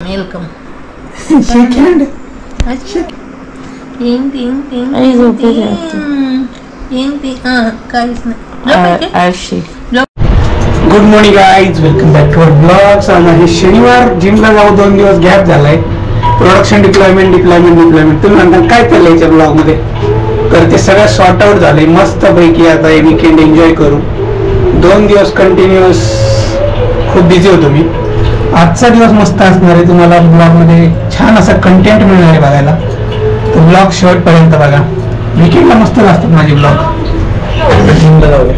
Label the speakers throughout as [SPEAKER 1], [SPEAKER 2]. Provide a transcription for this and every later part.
[SPEAKER 1] Welcome.
[SPEAKER 2] शेक hand.
[SPEAKER 1] अच्छा. टिंग टिंग टिंग
[SPEAKER 3] आई झोपेली
[SPEAKER 1] टिंग टिंग. काहीच नाही.
[SPEAKER 3] आळशी.
[SPEAKER 2] Good morning guys, welcome back to our blogs. आज आहे शनिवार. जिमला जाऊ 2 दिवस गॅप झालाय. Production deployment. तुम्ही म्हणता काय चाललंय याच्या ब्लॉग मध्ये? तर ते सगळं सॉर्ट आउट झालंय मस्त पैकी. आता हे वीकेंड एन्जॉय करू. 2 दिवस कंटिन्युअस खूप बिझी होतो मी. आजचा दिवस मस्त असणार आहे. तुम्हाला ब्लॉग मध्ये छान असा कंटेंट मिळणार आहे बघायला. तर ब्लॉग शेवट पर्यंत बघा. वीकेंडला मस्त असतात माझे ब्लॉग. जिमला जाऊया.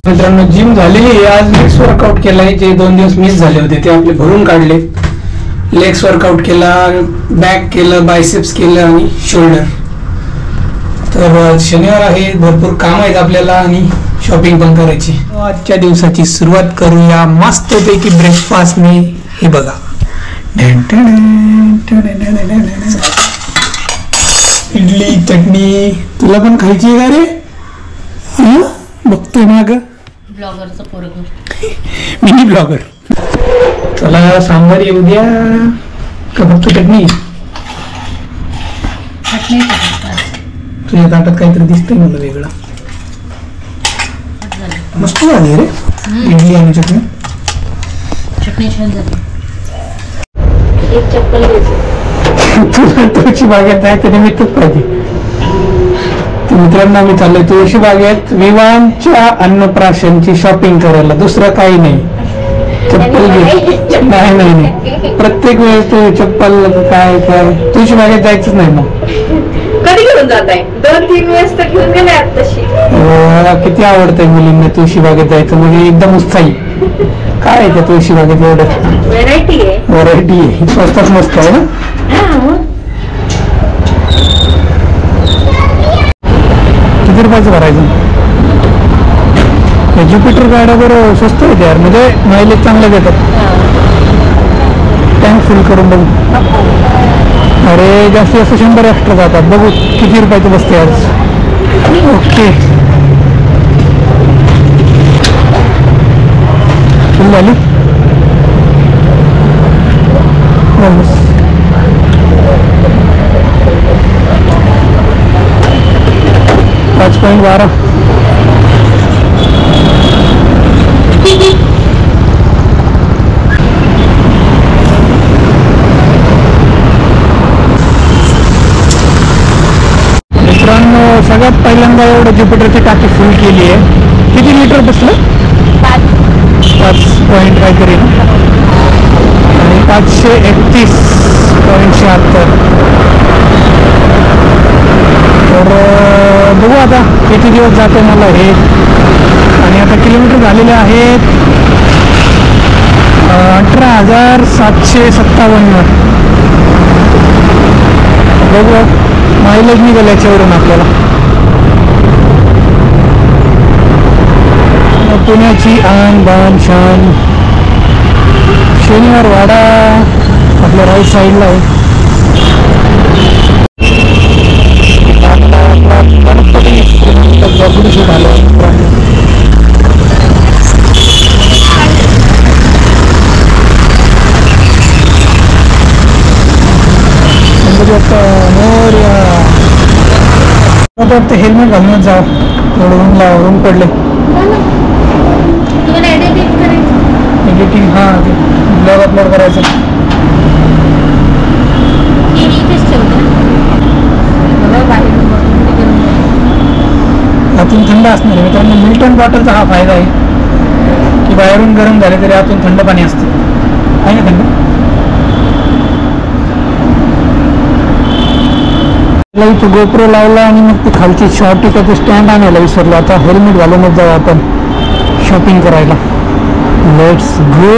[SPEAKER 2] मित्रांनो, जिम झालेली. आज लेग्स वर्कआउट केलाय. जे 2 दिवस मिस झाले होते ते आपले भरून काढले. लेग्स वर्कआउट केला, बॅक केलं, बायसेप्स केलं आणि शोल्डर. तर शनिवार आहे, भरपूर काम आहेत आपल्याला आणि शॉपिंग पण करायची. आजच्या दिवसाची सुरुवात करूया मस्त पैकी ब्रेकफास्टने. हे बघा, इडली चटणी. तुला पण खायची आहे का रे? बघतोय माग
[SPEAKER 1] ब्लॉगरचं पोरग.
[SPEAKER 2] Mini blogger. चला सांबार येऊ द्या का फक्त चटणी? तुझ्या ताटात काहीतरी दिसतंय मला वेगळं. मस्त झाली रे इडली आणि चटणी.
[SPEAKER 1] चटणी छान झाली.
[SPEAKER 3] एक चप्पल घ्यायची.
[SPEAKER 2] तुळशी बागेत जायचं निमित्तच पाहिजे. मित्रांनो, आम्ही चाललोय तुळशी बागेत विवांच्या अन्नप्राशनची शॉपिंग करायला. दुसरं काही नाही. चप्पल घे. नाही प्रत्येक वेळेस तू चप्पल काय तुळशी बागेत जायचंच नाही. मग
[SPEAKER 3] कधी घेऊन जात आहे? 2-3 वेळेस तर घेऊन गेले तशी.
[SPEAKER 2] किती आवडतंय मुलींना तुळशी बागेत जायचं. म्हणजे एकदम उत्साही. काय आहे त्या तुळशी बागेत एवढं? व्हरायटी आहे. स्वस्तात मस्त आहे ना. किती रुपयाचं भरायचं? ज्युपिटर गाड्या बरं स्वस्त आहेत यार. म्हणजे मायलेज चांगलं देतात. टँक फुल करून बघू. अरे जास्तीत जास्त 100 एक्स्ट्रा जातात. बघू किती रुपयाचं बसते आज. ओके, फुल झाली. बस 5.12. मित्रांनो, सगळ्यात पहिल्यांदा एवढं ज्युपिटरची टाकी फुल केली आहे. किती लिटर बसलं? 5 पॉईंट काहीतरी आणि 531.76. तर बघू आता किती दिवस जाते मला हे. आणि आता किलोमीटर झालेले आहेत 18,757. बघू मायलेज निघाल याच्यावरून आपल्याला. पुण्याची आन बान शान. शनिवार वाडा आपल्या राईट साईडला आहे. दगडूशेठ आलं. हेल्मेट घालूनच जाव. ऊन पडले. एडिटिंग. हां, ब्लॉग अपलोड करायचं. आतून थंड असणार आहे. मित्रांनो मिल्टन बॉटलचा हा फायदा आहे की बाहेरून गरम झाले तरी आतून थंड पाणी असते, आहे ना थंड. इथं गोप्रो लावला आणि मग ती खालची शॉर्टी का ते स्टँड आणायला विसरलो. आता हेल्मेट घालूनच जाऊ आपण शॉपिंग करायला. Let's go.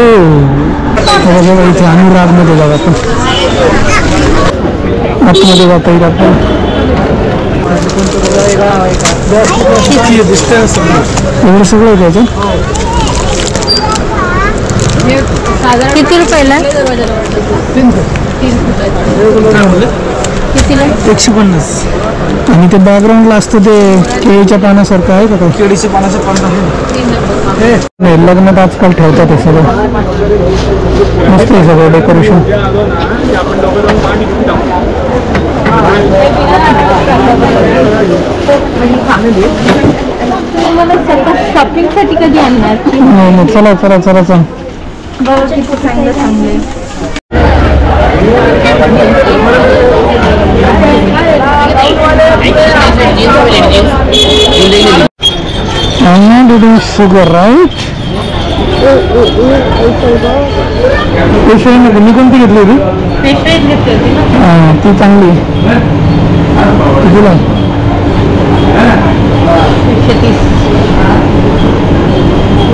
[SPEAKER 2] इथे अनुरागमध्ये जाऊ आपण, आतमध्ये जाता येईल आपल्याला. एवढं सगळं घ्यायचं.
[SPEAKER 1] किती रुपयाला?
[SPEAKER 2] 150. आणि ते बॅकग्राऊंडला असतं ते केळीच्या पानासारखं आहे का? काय केळीच्या पानाचं पान आहे. लग्नात आजकाल ठेवतात हे सगळं. मस्त आहे सगळं डेकोरेशन.
[SPEAKER 1] शॉपिंग साठी कधी आणणार?
[SPEAKER 2] नाही चला चला चला चला. I'm not eating sugar, right? मी कोणती घेतली होती? हां ती चांगली. कितीला?
[SPEAKER 1] 130.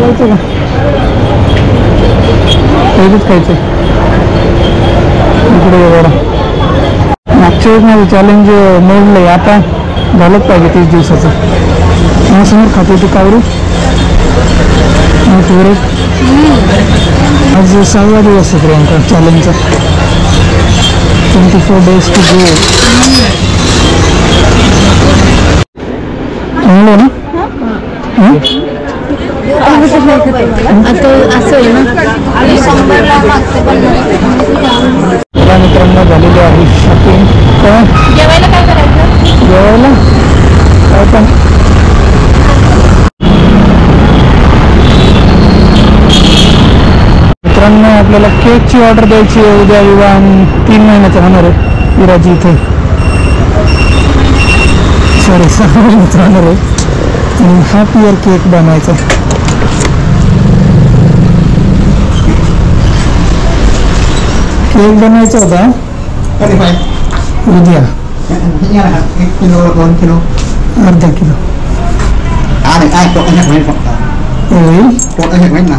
[SPEAKER 2] खायचं का? पहिलेच खायचं. इकडे बघा मागच्या वेळेस माझं चॅलेंज मोडलं. आता झालंच पाहिजे 30 दिवसाचं. समोर खाते होती कावरू. आज 6वा दिवस आहे प्रियांका चॅलेंजचा. 24 days to go. चांगलं आहे ना?
[SPEAKER 1] आता असं आहे ना,
[SPEAKER 2] मित्रांनो झालेली आहे शॉपिंग.
[SPEAKER 1] जेवायला काय करायचं?
[SPEAKER 2] जेवायला काय पण मित्रांनो आपल्याला केकची ऑर्डर द्यायची आहे. उद्या विवाह 3 महिन्याचं होणार आहे विराजी इथे. सॉरी 6 महिन्याचं होणार आहे. आणि हाफ इयर केक बनवायचा. केक बनवायचा होता उद्या.
[SPEAKER 4] 1 किलो 2 किलो
[SPEAKER 2] अर्धा किलो
[SPEAKER 4] होईल ना.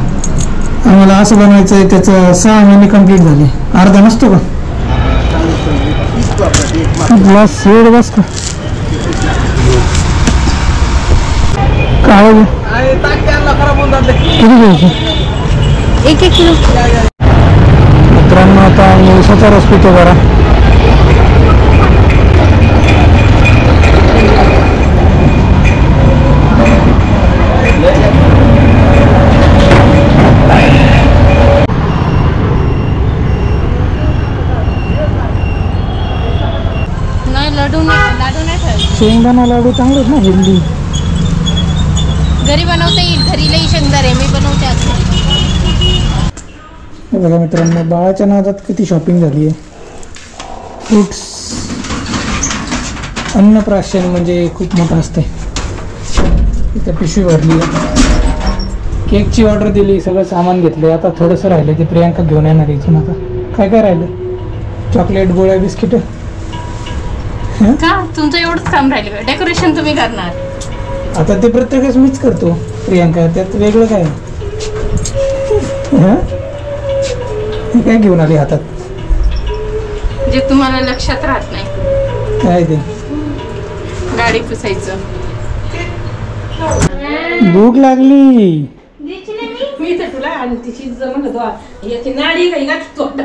[SPEAKER 2] आम्हाला असं बनवायचं आहे. त्याचं 6 महिने कंप्लीट झाले. अर्धा नसतो का ग्लास? एवढं बस का? काय किती घ्यायचं?
[SPEAKER 1] 1 किलो.
[SPEAKER 2] मित्रांनो आता ऊसाचा रस पितो जरा.
[SPEAKER 1] लाडू नाही खायचं.
[SPEAKER 2] शेंगदाणा लाडू चांगलेच ना हेल्दी.
[SPEAKER 1] घरी बनवता येईल. घरी लई शेंगदार आहे, मी बनवते आज.
[SPEAKER 2] बघा मित्रांनो बाळाच्या नादात किती शॉपिंग झाली आहे. फ्रूट्स. अन्नप्राशन म्हणजे खूप मोठं असते. इथं पिशवी भरली. केकची ऑर्डर दिली, सगळं सामान घेतलं. आता थोडंसं राहिलं ते प्रियांका घेऊन येणार इथून. आता काय काय राहिलं? चॉकलेट, गोळ्या, बिस्किट.
[SPEAKER 1] का तुमचं एवढंच काम राहिलं? डेकोरेशन तुम्ही करणार?
[SPEAKER 2] आता ते प्रत्येक वेळेस मीच करतो प्रियांका. त्यात वेगळं काय? हे काय घेऊन आली हातात?
[SPEAKER 1] जे तुम्हाला लक्षात राहत नाही.
[SPEAKER 2] काय ते?
[SPEAKER 1] गाडी पुसायचं.
[SPEAKER 2] भूक लागली.
[SPEAKER 1] मी तर तुला आणि तिची म्हणत याची नाडी काही का तोंड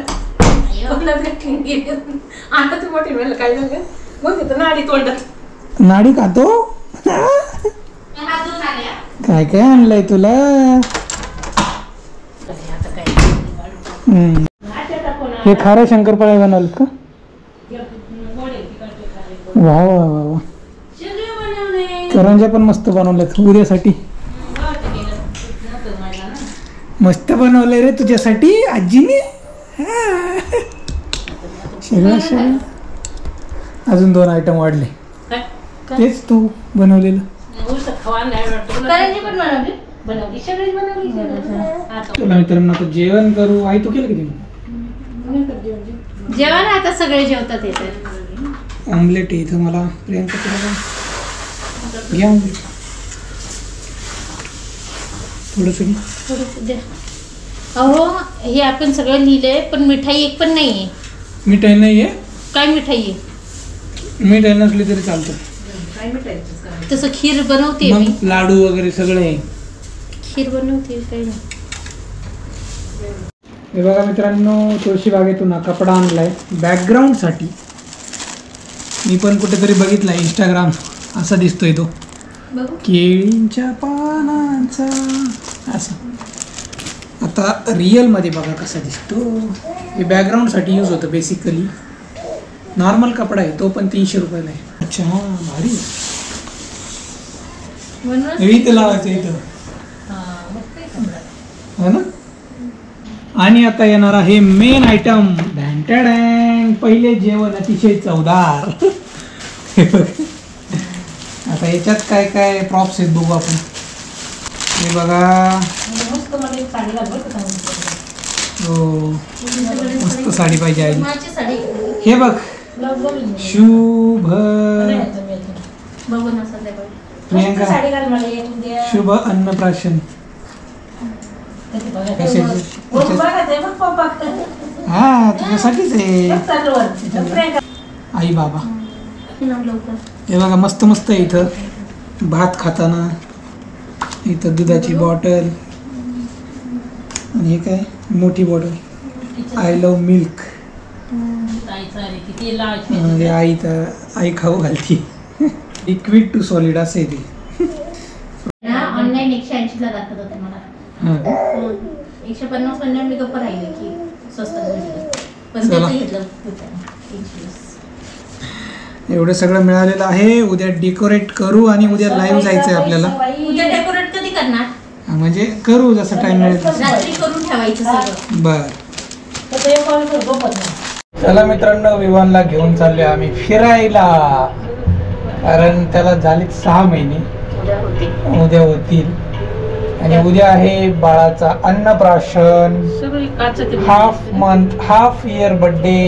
[SPEAKER 1] आता तू मोठी वेळ काय झालं मग तिथं नाडी तोंडात.
[SPEAKER 2] नाडी खातो. काय काय आणलंय तुला? हे खाऱ्या शंकरपाळ्या बनवलेत का? वा वा वा वा. करंज्या पण मस्त बनवल्यात उद्यासाठी. मस्त बनवलंय रे तुझ्यासाठी आजीने. सगळं सगळं. अजून 2 आयटम वाढले. तेच तू बनवलेलं.
[SPEAKER 1] करंजी पण बनवली सगळीच बनवली.
[SPEAKER 2] तुला मित्रांनो आता जेवण करू. आई तू केलं किती?
[SPEAKER 1] जेवण आता सगळे जेवतात येतात.
[SPEAKER 2] ऑमलेट आहे इथं. मला प्रियांका तुला घ्या ऑमलेट थोडंसं.
[SPEAKER 1] अहो हे आपण सगळं लिहिलंय पण मिठाई एक पण नाहीये.
[SPEAKER 2] मिठाई नाही आहे?
[SPEAKER 1] काय मिठाई आहे?
[SPEAKER 2] मिठाई नसली तरी चालतं.
[SPEAKER 1] तसं खीर बनवते मी.
[SPEAKER 2] मग लाडू वगैरे सगळे आहे.
[SPEAKER 1] खीर बनवते काही नाही.
[SPEAKER 2] हे बघा मित्रांनो, तुळशी बागेतून हा कपडा आणलाय बॅकग्राऊंड साठी. मी पण कुठेतरी बघितला इंस्टाग्राम, असा दिसतोय तो केळींच्या पानांचा असं. आता रिअल मध्ये बघा कसा दिसतो. हे बॅकग्राऊंड साठी यूज होतं बेसिकली. नॉर्मल कपडा आहे तो पण 300 रुपयाला आहे. अच्छा भारी. इथं लावायचं इथं हो ना. आणि आता येणार आहे मेन आयटम. पहिले जेवण अतिशय चवदार. आता याच्यात काय काय प्रॉप्स आहेत बघू आपण. हे बघा. हो मस्त साडी पाहिजे आहे. हे बघ शुभ प्रियंका शुभ अन्नप्राशन. हा तुझ्यासाठीच आहे आई बाबा. हे बघा मस्त मस्त आहे. इथं भात खाताना इथं दुधाची बॉटल आणि हे काय मोठी बॉटल आय लव्ह मिल्क. आई खाऊ घालती. लिक्विड टू सॉलिड असे ते.
[SPEAKER 1] ऑनलाईन 180 ला दाखवत होते मला. 150 म्हणजे मी गप्प राहिले की स्वस्तात भेटलं. पण त्याचं घेतलं.
[SPEAKER 2] एवढं सगळं मिळालेलं आहे. उद्या डेकोरेट करू आणि उद्या लाईव्ह जायचंय आपल्याला.
[SPEAKER 1] उद्या डेकोरेट कधी करणार?
[SPEAKER 2] म्हणजे करू जसं टाइम मिळेल.
[SPEAKER 1] रात्री करून ठेवायचं सगळं.
[SPEAKER 2] बर. चला मित्रांनो, विवानला घेऊन चाललोय आम्ही फिरायला. कारण त्याला झाले 6 महिने. उद्या होतील. आणि उद्या आहे बाळाचा अन्नप्राशन. Half month half year birthday.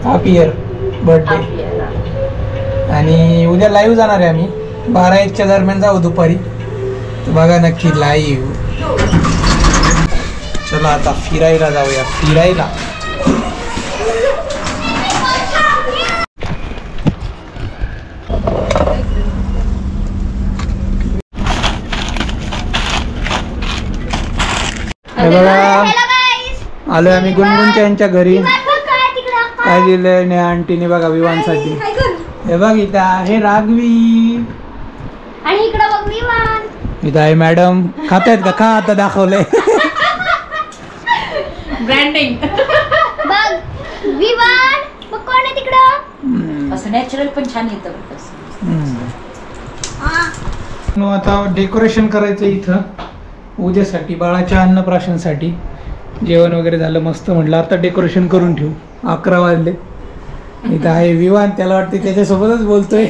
[SPEAKER 2] Half year birthday. आणि उद्या लाईव्ह जाणार आहे आम्ही. 12-1च्या दरम्यान जाऊ दुपारी. तर बघा नक्की लाईव्ह. चला आता फिरायला जाऊया. फिरायला आलोय आम्ही गुणगुणच्या यांच्या घरी. काय दिलंय ने आंटीने बघा विवानसाठी. हे बघ इथं आहे राघवी
[SPEAKER 1] आणि इकडे बघ विवान.
[SPEAKER 2] इथं आहे मॅडम. खातायत का? खा आता दाखवलंय
[SPEAKER 1] ब्रँडिंग.
[SPEAKER 3] बघ विवान मग कोण आहे तिकडं.
[SPEAKER 1] असं नॅचरल पण छान येतं.
[SPEAKER 2] आता डेकोरेशन करायचं इथं उद्यासाठी बाळाच्या अन्नप्राशनसाठी. जेवण वगैरे झालं मस्त. म्हटलं आता डेकोरेशन करून ठेवू. 11 वाजले. इथं आहे विवान. त्याला वाटते त्याच्यासोबतच बोलतोय.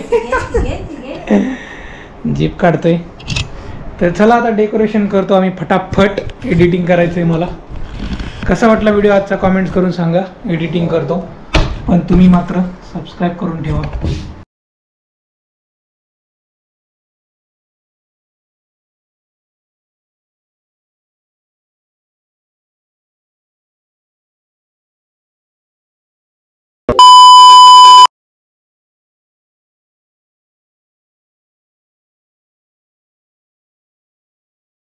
[SPEAKER 2] जीप काढतोय. तर चला आता डेकोरेशन करतो आम्ही फटाफट. एडिटिंग करायचंय मला. कसा वाटला व्हिडिओ आजचा कमेंट्स करून सांगा. एडिटिंग करतो पण तुम्ही मात्र सबस्क्राईब करून ठेवा.